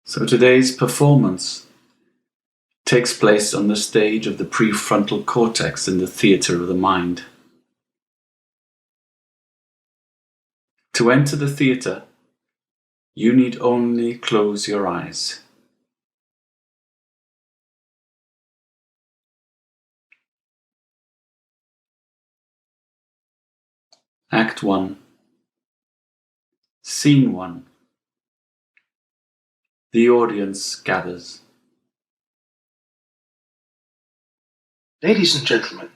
So today's performance takes place on the stage of the prefrontal cortex in the theatre of the mind. To enter the theatre, you need only close your eyes. Act 1. Scene 1. The audience gathers. Ladies and gentlemen,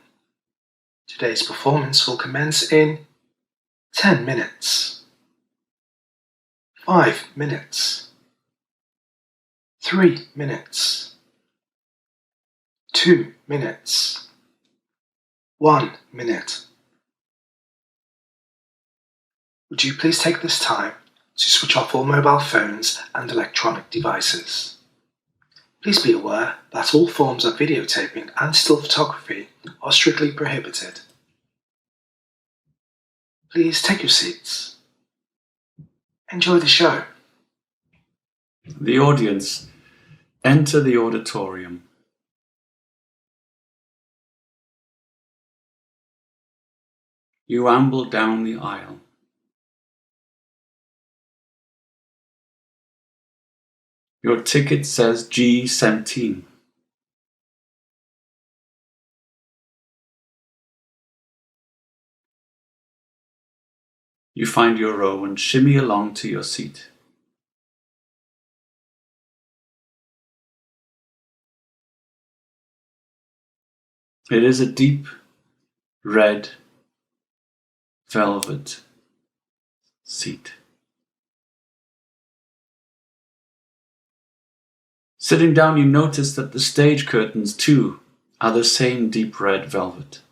today's performance will commence in 10 minutes, 5 minutes, 3 minutes, 2 minutes, 1 minute. Would you please take this time to switch off all mobile phones and electronic devices? Please be aware that all forms of videotaping and still photography are strictly prohibited. Please take your seats. Enjoy the show. The audience enter the auditorium. You amble down the aisle. Your ticket says G17. You find your row and shimmy along to your seat. It is a deep red velvet seat. Sitting down, you notice that the stage curtains, too, are the same deep red velvet.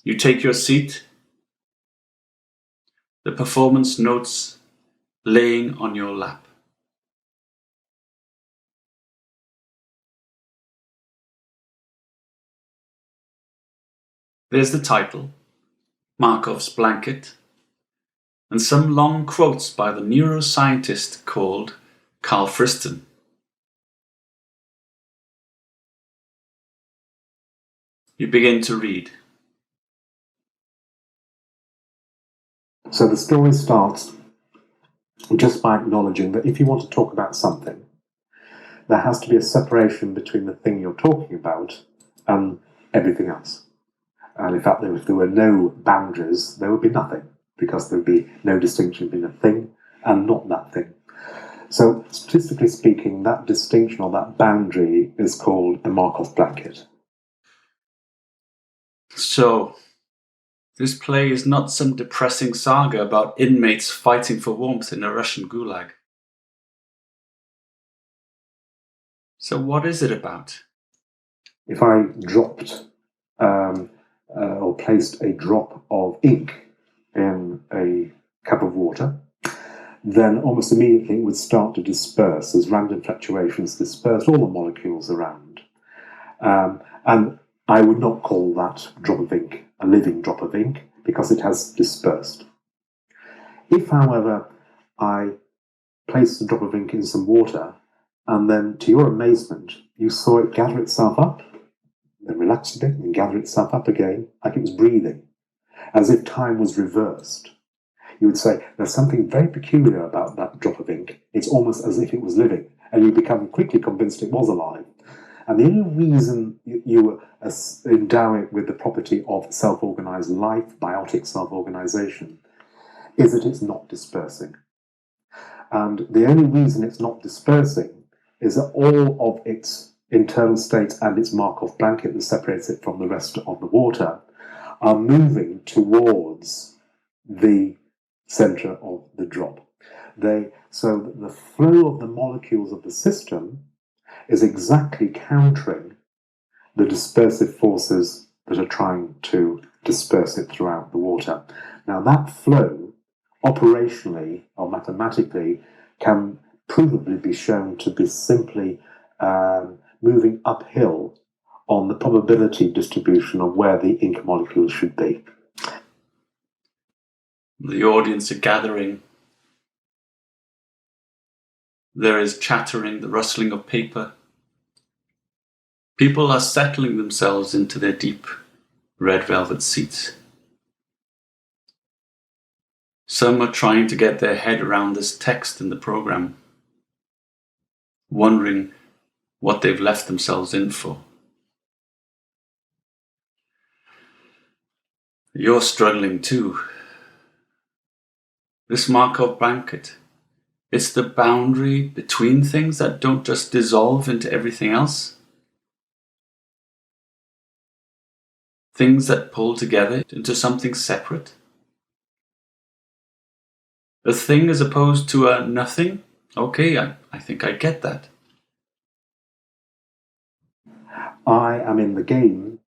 You take your seat, the performance notes laying on your lap. There's the title, Markov's Blanket, and some long quotes by the neuroscientist called Carl Friston. You begin to read. So the story starts just by acknowledging that if you want to talk about something, there has to be a separation between the thing you're talking about and everything else. And in fact, if there were no boundaries, there would be nothing, because there would be no distinction between a thing and not that thing. So statistically speaking, that distinction or that boundary is called a Markov blanket. So, this play is not some depressing saga about inmates fighting for warmth in a Russian gulag. So what is it about? If I dropped or placed a drop of ink in a cup of water, then almost immediately it would start to disperse as random fluctuations dispersed all the molecules around. And I would not call that drop of ink a living drop of ink, because it has dispersed. If, however, I placed a drop of ink in some water, and then, to your amazement, you saw it gather itself up, then relax a bit, and gather itself up again, like it was breathing, as if time was reversed, you would say, there's something very peculiar about that drop of ink. It's almost as if it was living, and you become quickly convinced it was alive. And the only reason you endow it with the property of self-organized life, biotic self-organization, is that it's not dispersing. And the only reason it's not dispersing is that all of its internal states and its Markov blanket that separates it from the rest of the water are moving towards the center of the drop. So the flow of the molecules of the system is exactly countering the dispersive forces that are trying to disperse it throughout the water. Now, that flow, operationally or mathematically, can provably be shown to be simply moving uphill on the probability distribution of where the ink molecules should be. The audience are gathering. There is chattering, the rustling of paper. People are settling themselves into their deep red velvet seats. Some are trying to get their head around this text in the program, wondering what they've left themselves in for. You're struggling too. This Markov blanket, it's the boundary between things that don't just dissolve into everything else. Things that pull together into something separate. A thing as opposed to a nothing? Okay, I think I get that. I am in the game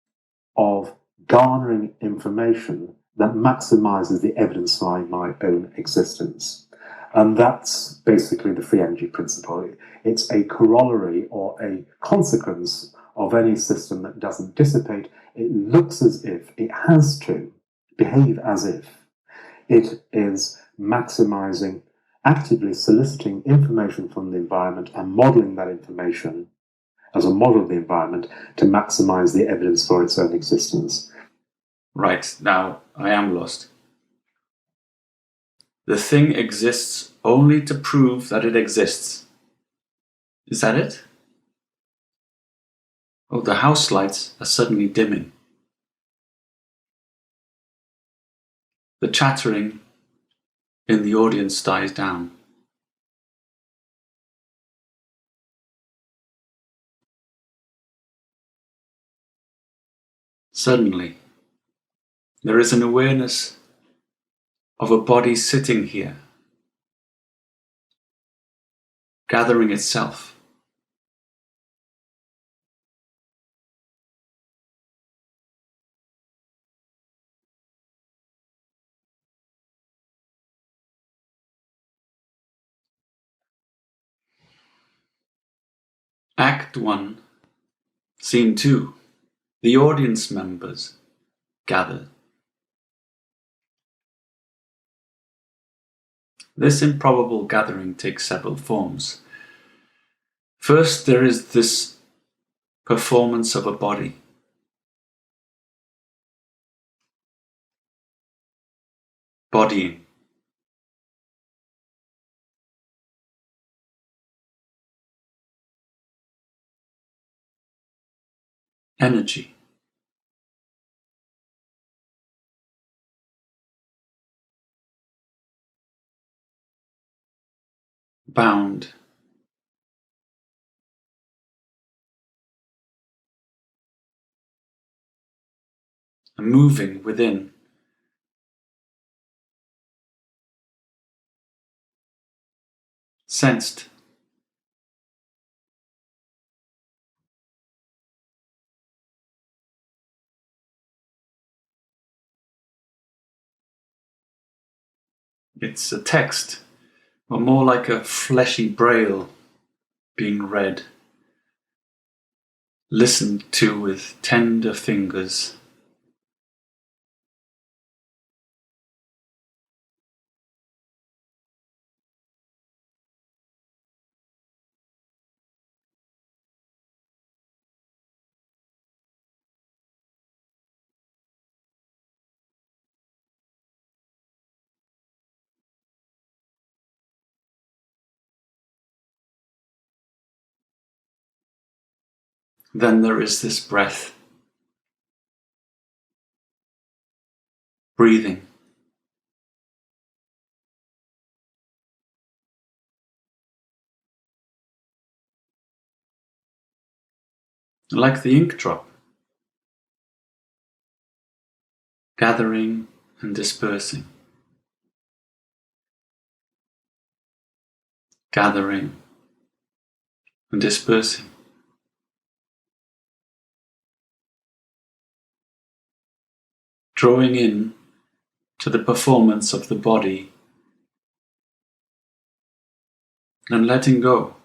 of garnering information that maximizes the evidence for my own existence. And that's basically the free energy principle. It's a corollary or a consequence of any system that doesn't dissipate. It looks as if it has to behave as if it is maximizing, actively soliciting information from the environment and modeling that information as a model of the environment to maximize the evidence for its own existence. Right, now I am lost. The thing exists only to prove that it exists. Is that it? Oh, the house lights are suddenly dimming. The chattering in the audience dies down. Suddenly, there is an awareness of a body sitting here, gathering itself. Act 1, Scene 2. The audience members gather. This improbable gathering takes several forms. First, there is this performance of a body. Bodying. Energy. Bound. And moving within. Sensed. It's a text, or more like a fleshy braille being read, listened to with tender fingers. Then there is this breath. Breathing. Like the ink drop. Gathering and dispersing. Gathering and dispersing. Drawing in to the performance of the body and letting go.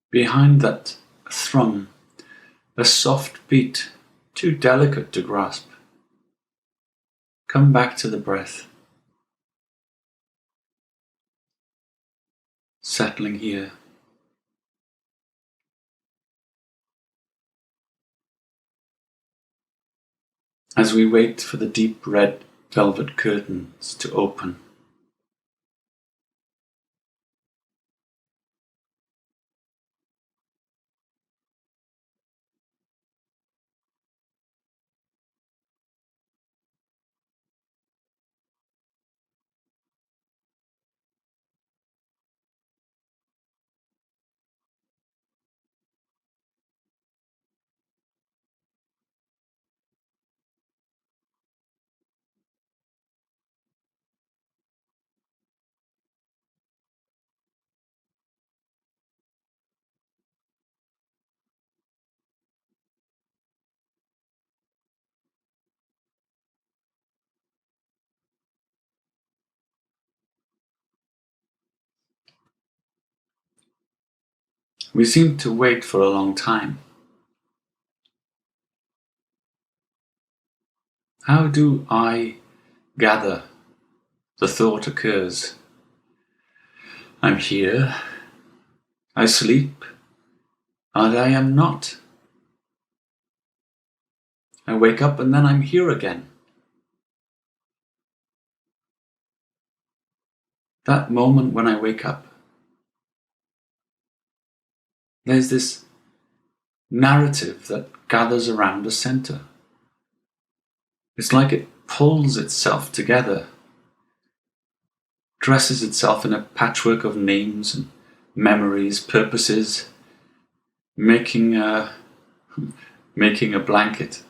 Behind that thrum, a soft beat, too delicate to grasp. Come back to the breath, settling here. As we wait for the deep red velvet curtains to open. We seem to wait for a long time. How do I gather the thought occurs? I'm here, I sleep, and I am not. I wake up and then I'm here again. That moment when I wake up, there's this narrative that gathers around a center. It's like it pulls itself together, dresses itself in a patchwork of names and memories, purposes, making a blanket,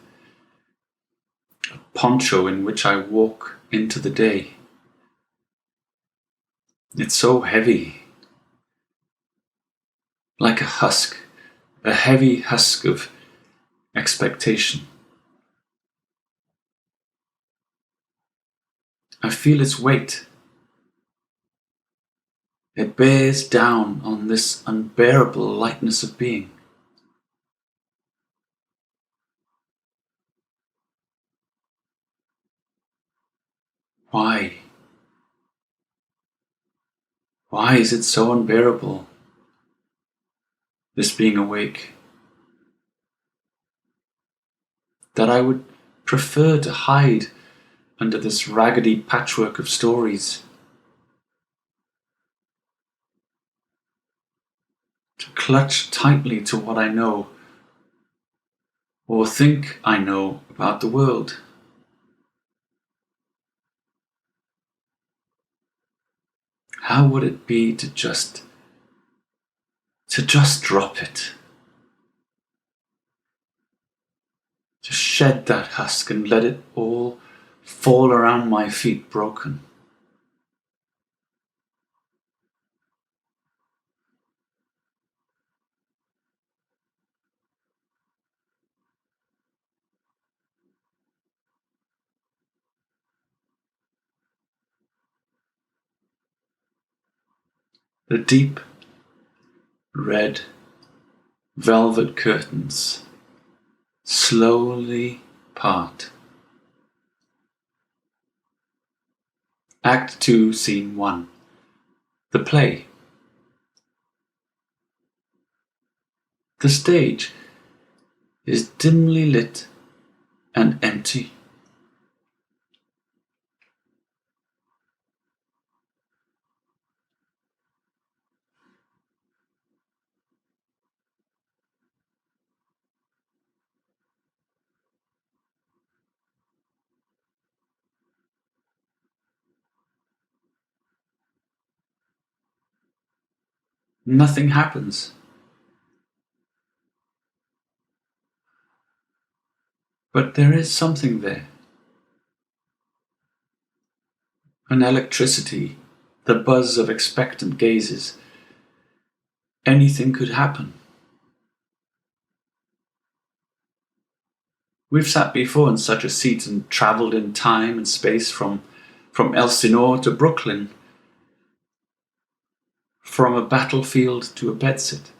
a poncho in which I walk into the day. It's so heavy, like a husk, a heavy husk of expectation. I feel its weight. It bears down on this unbearable lightness of being. Why? Why is it so unbearable, this being awake, that I would prefer to hide under this raggedy patchwork of stories, to clutch tightly to what I know or think I know about the world? How would it be to just drop it? To shed that husk and let it all fall around my feet broken. The deep red velvet curtains slowly part. Act 2, Scene 1. The play. The stage is dimly lit and empty. Nothing happens. But there is something there. An electricity, the buzz of expectant gazes. Anything could happen. We've sat before in such a seat and travelled in time and space from Elsinore to Brooklyn, from a battlefield to a bedsit.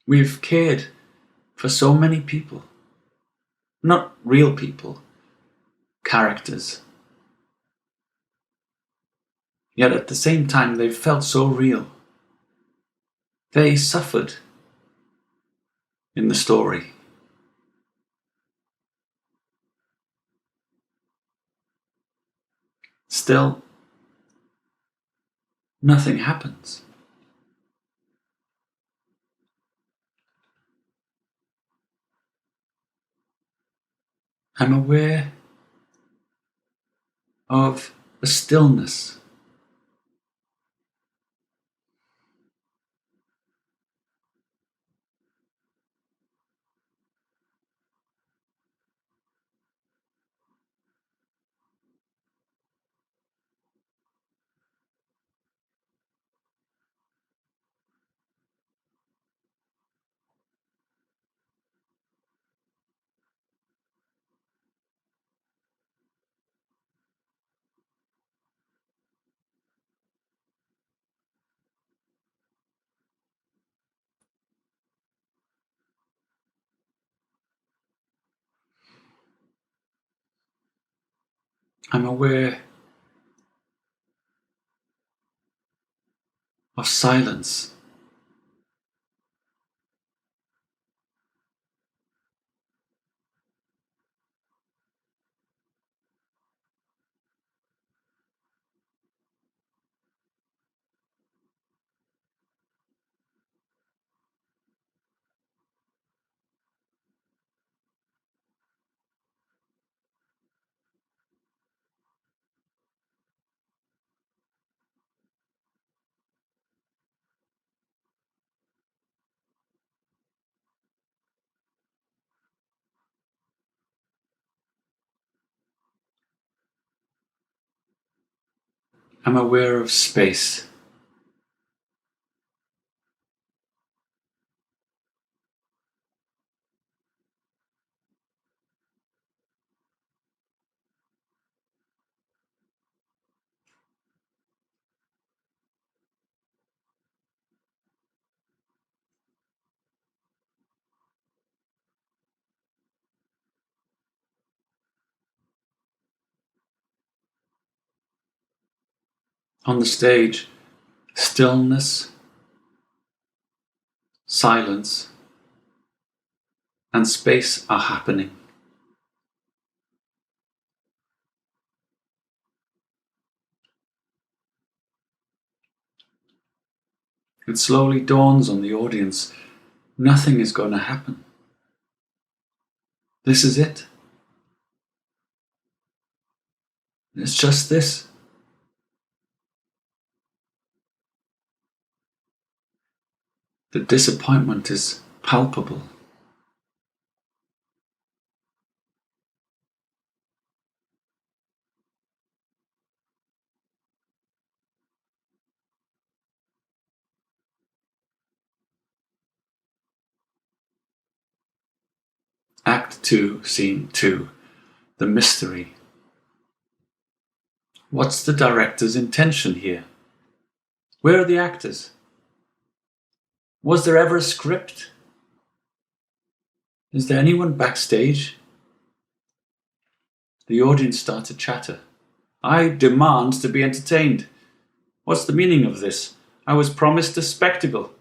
We've cared for so many people. Not real people, characters. Yet at the same time they've felt so real. They suffered in the story. Still, nothing happens. I'm aware of a stillness. I'm aware of silence. I'm aware of space. On the stage, stillness, silence, and space are happening. It slowly dawns on the audience, nothing is going to happen. This is it. It's just this. The disappointment is palpable. Act 2, Scene 2. The mystery. What's the director's intention here? Where are the actors? Was there ever a script? Is there anyone backstage? The audience start to chatter. I demand to be entertained. What's the meaning of this? I was promised a spectacle.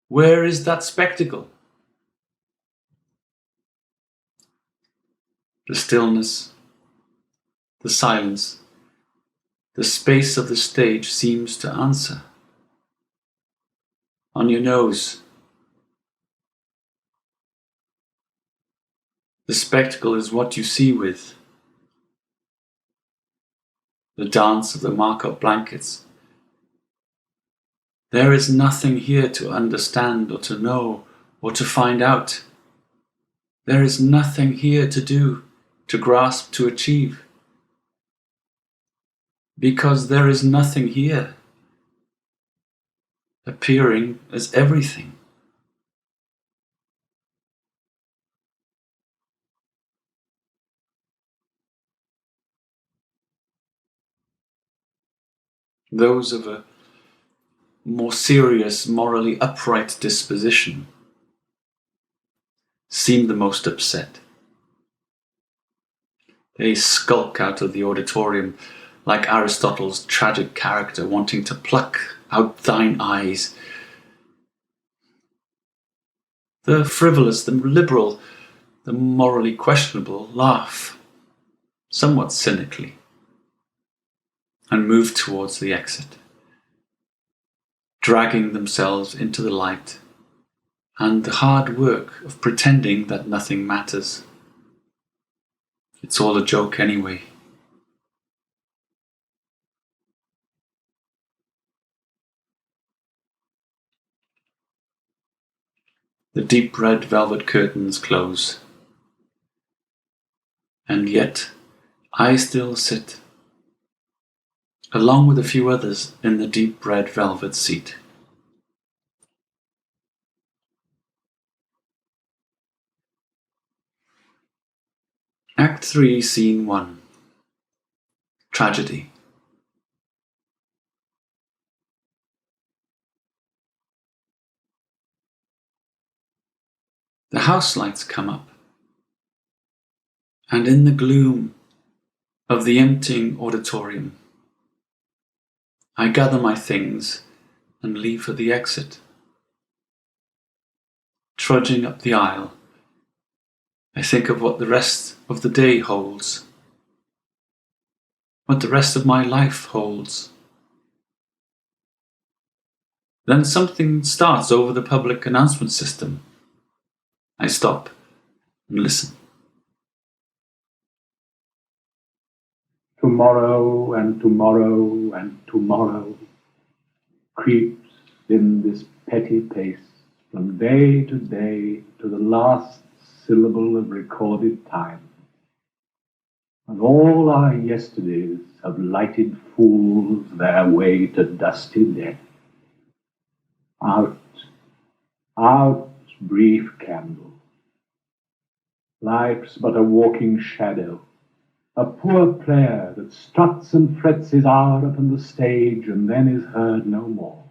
Where is that spectacle? The stillness, the silence, the space of the stage seems to answer. On your nose. The spectacle is what you see with. The dance of the Markov blankets. There is nothing here to understand or to know or to find out. There is nothing here to do, to grasp, to achieve. Because there is nothing here, appearing as everything. Those of a more serious, morally upright disposition seem the most upset. They skulk out of the auditorium like Aristotle's tragic character wanting to pluck out thine eyes. The frivolous, the liberal, the morally questionable laugh, somewhat cynically, and move towards the exit, dragging themselves into the light and the hard work of pretending that nothing matters. It's all a joke anyway. The deep red velvet curtains close. And yet, I still sit, along with a few others in the deep red velvet seat. Act 3, Scene 1. Tragedy. The house lights come up, and in the gloom of the emptying auditorium, I gather my things and leave for the exit. Trudging up the aisle, I think of what the rest of the day holds, what the rest of my life holds. Then something starts over the public announcement system. I stop and listen. Tomorrow and tomorrow and tomorrow creeps in this petty pace from day to day to the last syllable of recorded time. And all our yesterdays have lighted fools their way to dusty death. Out, out, brief candle. Life's but a walking shadow, a poor player that struts and frets his hour upon the stage and then is heard no more.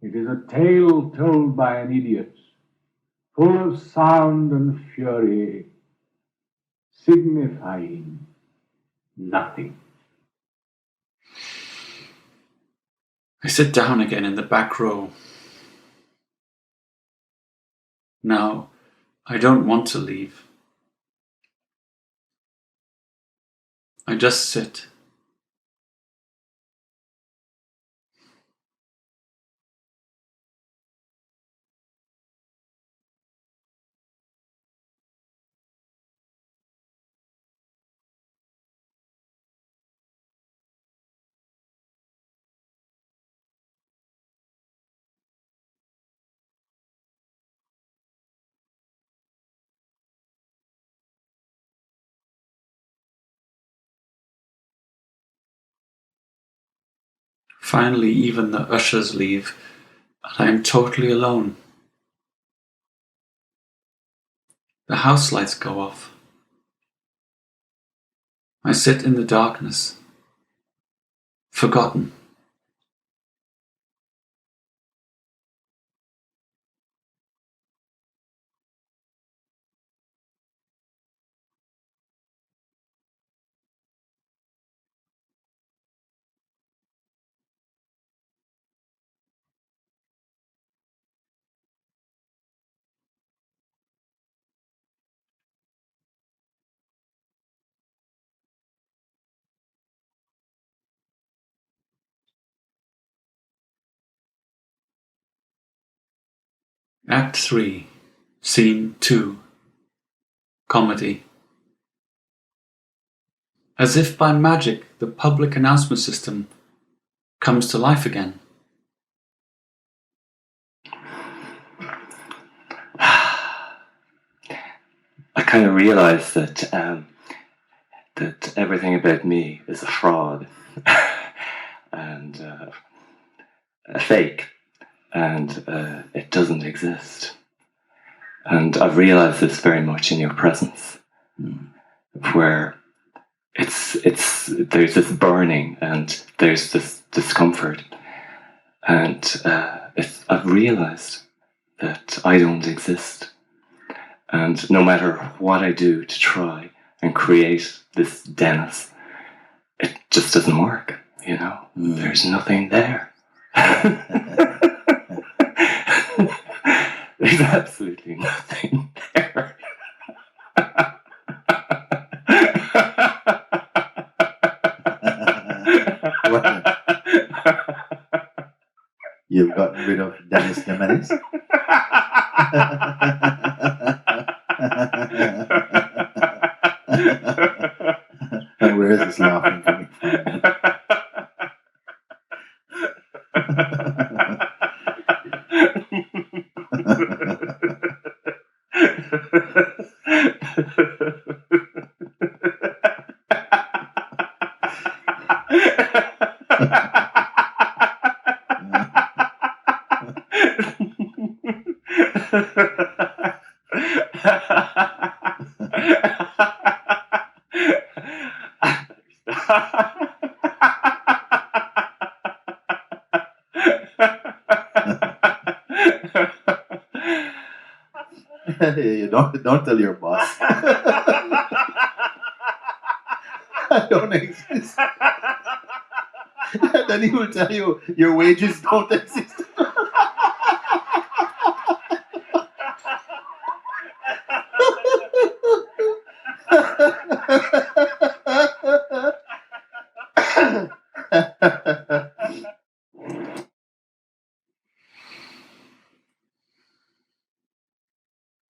It is a tale told by an idiot, full of sound and fury, signifying nothing. I sit down again in the back row. Now, I don't want to leave. I just sit. Finally, even the ushers leave, and I am totally alone. The house lights go off. I sit in the darkness, forgotten. Act 3, Scene 2. Comedy. As if by magic, the public announcement system comes to life again. I kind of realised that that everything about me is a fraud and a fake, and it doesn't exist. And I've realised this very much in your presence, where there's this burning and there's this discomfort, and I've realised that I don't exist And no matter what I do to try and create this Dennis, it just doesn't work, you know? There's nothing there. There's absolutely nothing there. Well, you've gotten rid of Dennis the Menace. And where is this laughing coming from? You don't tell your boss. I don't exist. And then he will tell you your wages don't exist.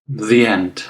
The end.